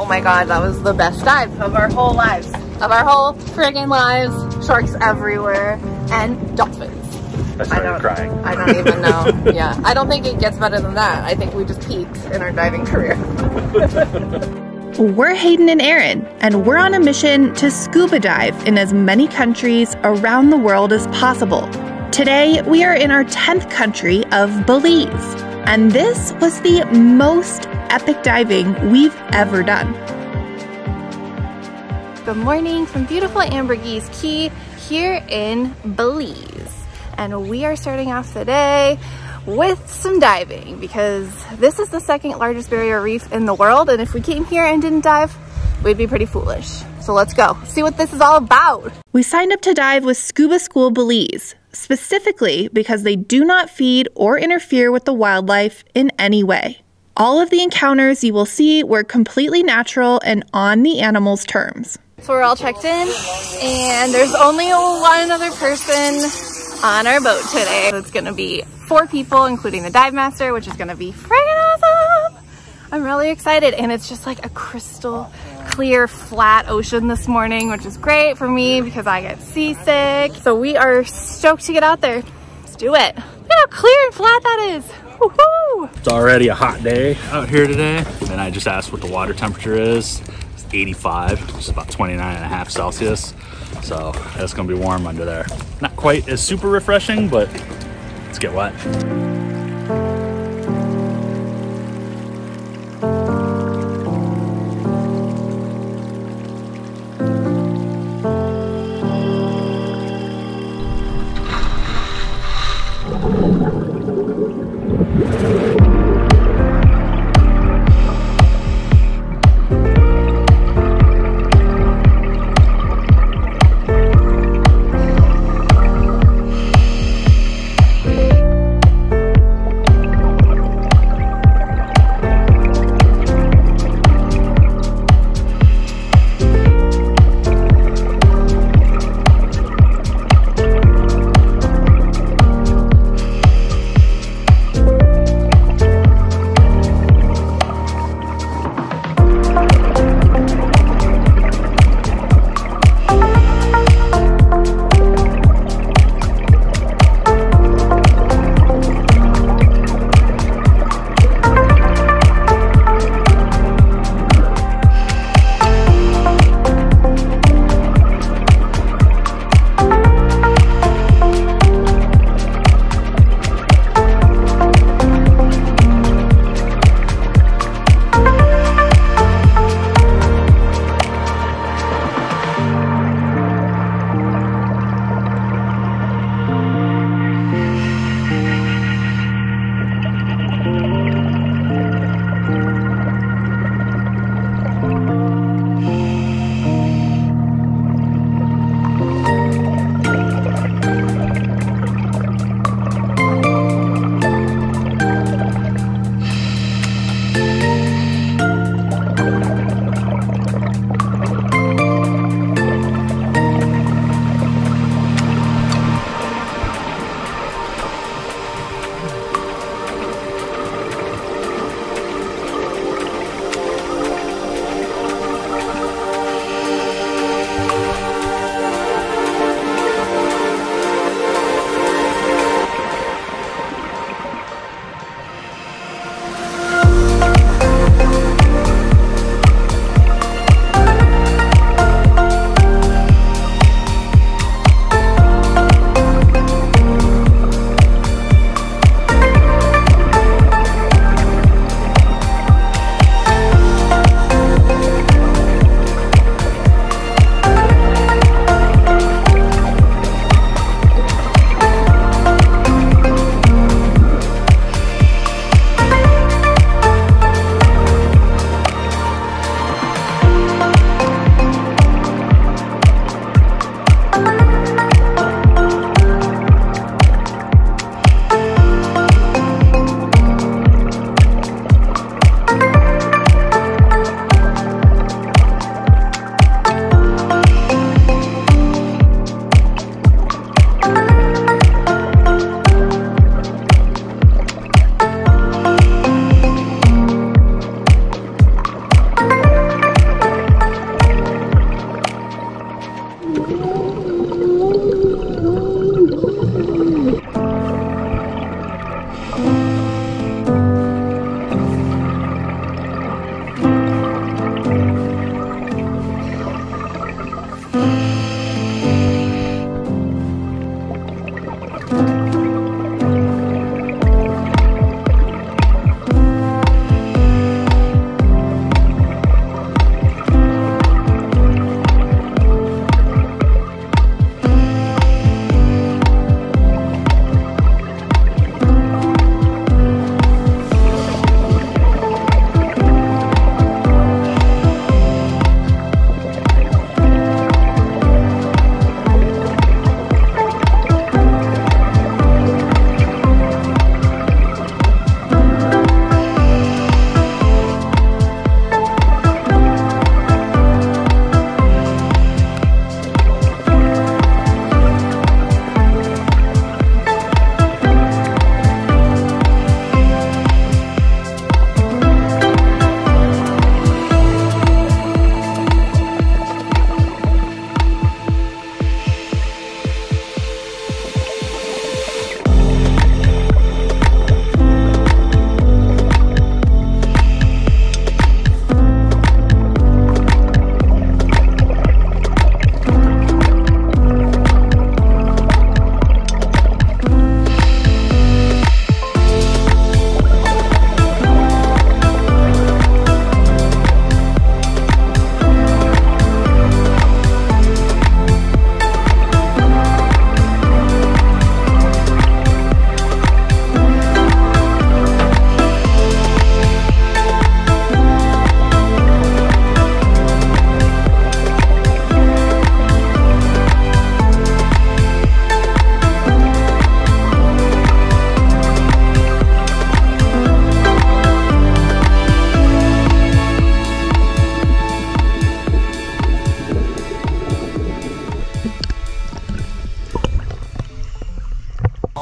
Oh my god, that was the best dive of our whole lives. Of our whole friggin' lives. Sharks everywhere and dolphins. I started crying. I don't even know. Yeah, I don't think it gets better than that. I think we just peaked in our diving career. We're Hayden and Erin, and we're on a mission to scuba dive in as many countries around the world as possible. Today, we are in our 10th country of Belize, and this was the most epic diving we've ever done. Good morning from beautiful Ambergris Key here in Belize. And we are starting off the day with some diving because this is the second largest barrier reef in the world, and if we came here and didn't dive, we'd be pretty foolish. So let's go see what this is all about. We signed up to dive with Scuba School Belize, specifically because they do not feed or interfere with the wildlife in any way. All of the encounters you will see were completely natural and on the animals' terms. So we're all checked in, and there's only one other person on our boat today. So it's gonna be 4 people, including the dive master, which is gonna be friggin' awesome. I'm really excited, and it's just like a crystal clear, flat ocean this morning, which is great for me because I get seasick. So we are stoked to get out there. Let's do it. Look how clear and flat that is. Woohoo! It's already a hot day out here today, and I just asked what the water temperature is. It's 85, which is about 29.5 Celsius. So it's gonna be warm under there. Not quite as super refreshing, but let's get wet.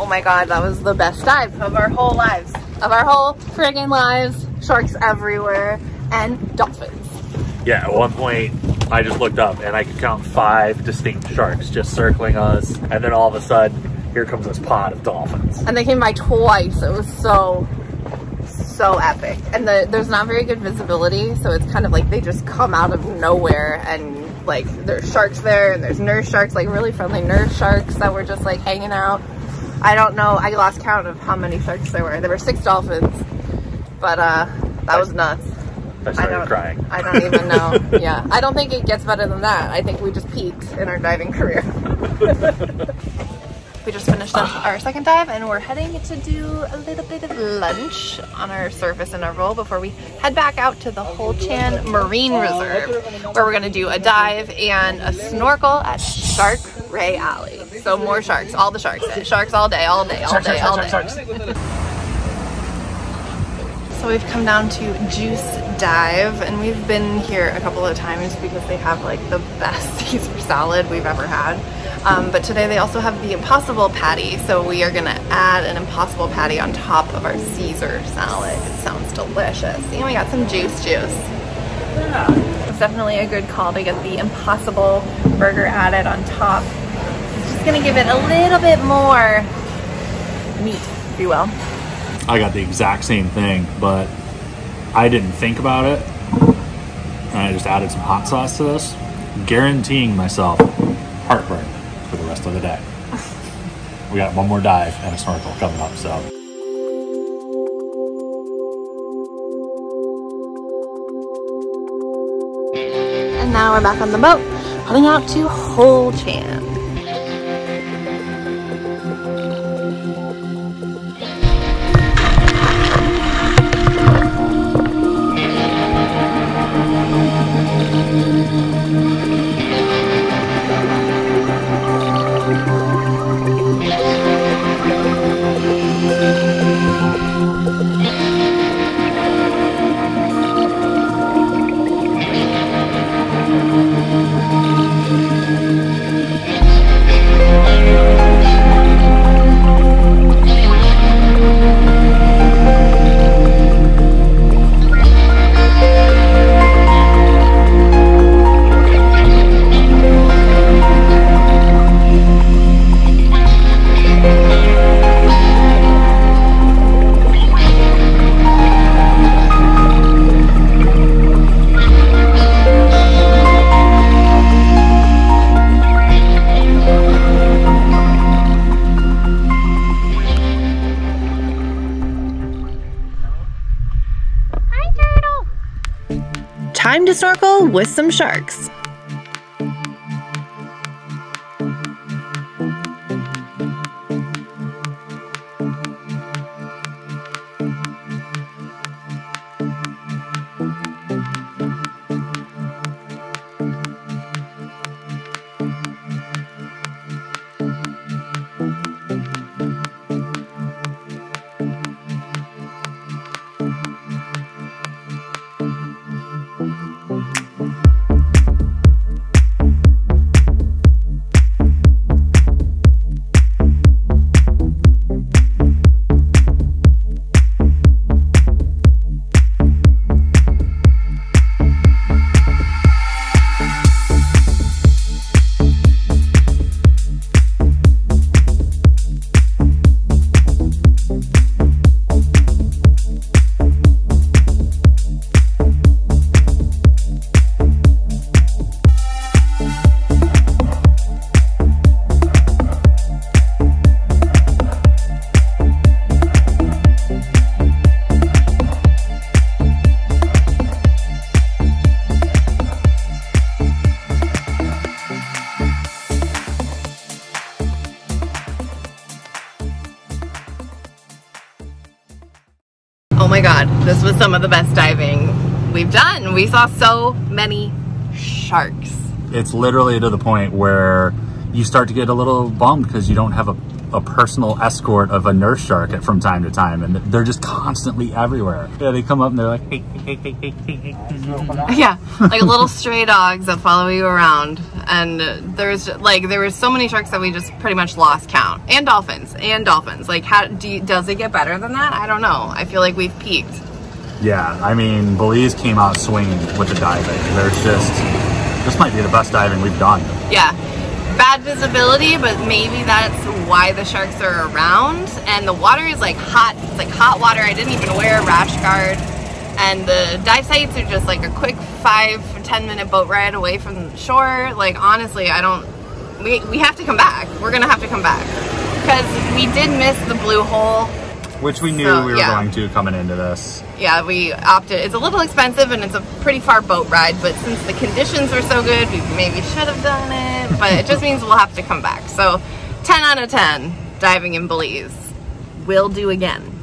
my God, that was the best dive of our whole lives. Of our whole friggin' lives. Sharks everywhere and dolphins. Yeah, at one point I just looked up and I could count 5 distinct sharks just circling us, and then all of a sudden here comes this pod of dolphins. And they came by twice. It was so epic. And there's not very good visibility, so it's kind of like they just come out of nowhere, and like there's sharks there and there's nurse sharks, like really friendly nurse sharks that were just like hanging out. I don't know, I lost count of how many sharks there were. There were 6 dolphins, but that was nuts. I started crying. I don't even know. Yeah, I don't think it gets better than that. I think we just peaked in our diving career. We just finished up our second dive and we're heading to do a little bit of lunch on our surface interval before we head back out to the Hol Chan Marine Reserve, where we're gonna do a dive and a snorkel at Shark Ray Alley. So more sharks, all the sharks. Sharks all day, all day, all day, all day. So we've come down to Juice Dive, and we've been here a couple of times because they have like the best Caesar salad we've ever had. But today they also have the Impossible Patty, so we are gonna add an Impossible Patty on top of our Caesar salad. It sounds delicious. And we got some juice. Yeah. It's definitely a good call to get the Impossible burger added on top. It's just gonna give it a little bit more meat, if you will. I got the exact same thing, but I didn't think about it, and I just added some hot sauce to this, guaranteeing myself heartburn for the rest of the day. We got one more dive and a snorkel coming up, so. And now we're back on the boat, heading out to Hol Chan. Time to snorkel with some sharks. Oh my God, this was some of the best diving we've done. We saw so many sharks. It's literally to the point where you start to get a little bummed because you don't have a personal escort of a nurse shark from time to time, and they're just constantly everywhere. Yeah, they come up and they're like, hey, hey, hey, hey, hey, hey. Yeah, like little stray dogs that follow you around. And there were so many sharks that we just pretty much lost count. And dolphins. Like, does it get better than that? I don't know. I feel like we've peaked. Yeah, I mean, Belize came out swinging with the diving. This might be the best diving we've done. Yeah. Bad visibility, but maybe that's why the sharks are around. And the water is like hot. It's like hot water. I didn't even wear a rash guard. And the dive sites are just like a quick 5-10 minute boat ride away from shore. Like, honestly, we have to come back. We're gonna have to come back because we did miss the blue hole, which we knew we were going to coming into this. Yeah, we opted. It's a little expensive and it's a pretty far boat ride, but since the conditions were so good, we maybe should have done it, but it just means we'll have to come back. So 10 out of 10 diving in Belize. We'll do again.